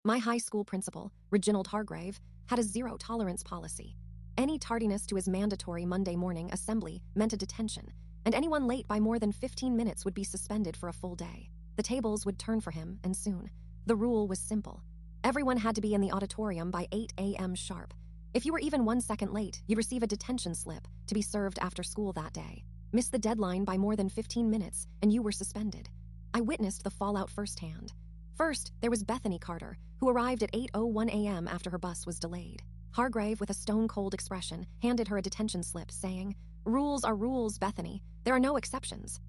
My high school principal, Reginald Hargrave, had a zero-tolerance policy. Any tardiness to his mandatory Monday morning assembly meant a detention, and anyone late by more than 15 minutes would be suspended for a full day. The tables would turn for him, and soon. The rule was simple. Everyone had to be in the auditorium by 8 a.m. sharp. If you were even 1 second late, you'd receive a detention slip to be served after school that day. Miss the deadline by more than 15 minutes, and you were suspended. I witnessed the fallout firsthand. First, there was Bethany Carter, who arrived at 8:01 a.m. after her bus was delayed. Hargrave, with a stone-cold expression, handed her a detention slip, saying, "Rules are rules, Bethany. There are no exceptions."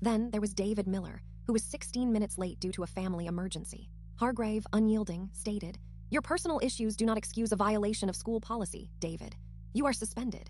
Then there was David Miller, who was 16 minutes late due to a family emergency. Hargrave, unyielding, stated, "Your personal issues do not excuse a violation of school policy, David. You are suspended."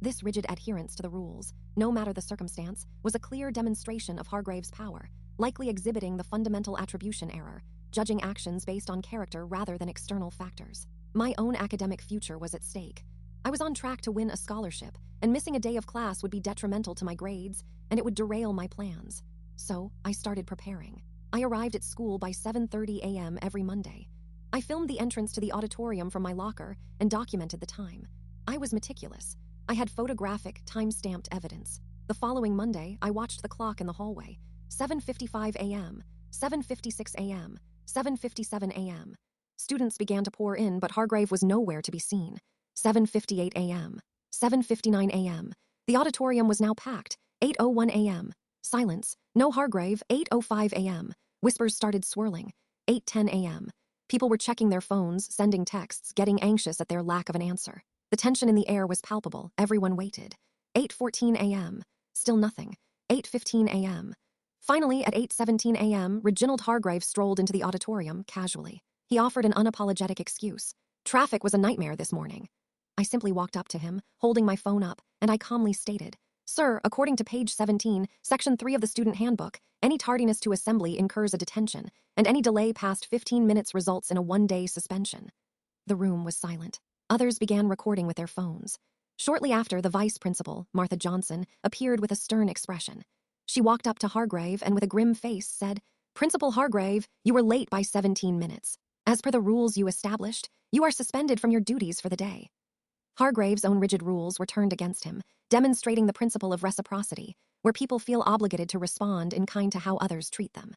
This rigid adherence to the rules, no matter the circumstance, was a clear demonstration of Hargrave's power, likely exhibiting the fundamental attribution error, judging actions based on character rather than external factors. My own academic future was at stake. I was on track to win a scholarship, and missing a day of class would be detrimental to my grades, and it would derail my plans. So, I started preparing. I arrived at school by 7:30 a.m. every Monday. I filmed the entrance to the auditorium from my locker and documented the time. I was meticulous. I had photographic, time-stamped evidence. The following Monday, I watched the clock in the hallway. 7:55 a.m., 7:56 a.m., 7:57 a.m. Students began to pour in, but Hargrave was nowhere to be seen. 7:58 a.m., 7:59 a.m. The auditorium was now packed. 8:01 a.m. Silence. No Hargrave. 8:05 a.m. Whispers started swirling. 8:10 a.m. People were checking their phones, sending texts, getting anxious at their lack of an answer. The tension in the air was palpable. Everyone waited. 8:14 a.m. Still nothing. 8:15 a.m. Finally, at 8:17 a.m., Reginald Hargrave strolled into the auditorium casually. He offered an unapologetic excuse. Traffic was a nightmare this morning. I simply walked up to him, holding my phone up, and I calmly stated, "Sir, according to page 17, section 3 of the student handbook, any tardiness to assembly incurs a detention, and any delay past 15 minutes results in a one-day suspension." The room was silent. Others began recording with their phones. Shortly after, the vice principal, Martha Johnson, appeared with a stern expression. She walked up to Hargrave and with a grim face said, "Principal Hargrave, you were late by 17 minutes. As per the rules you established, you are suspended from your duties for the day." Hargrave's own rigid rules were turned against him, demonstrating the principle of reciprocity, where people feel obligated to respond in kind to how others treat them.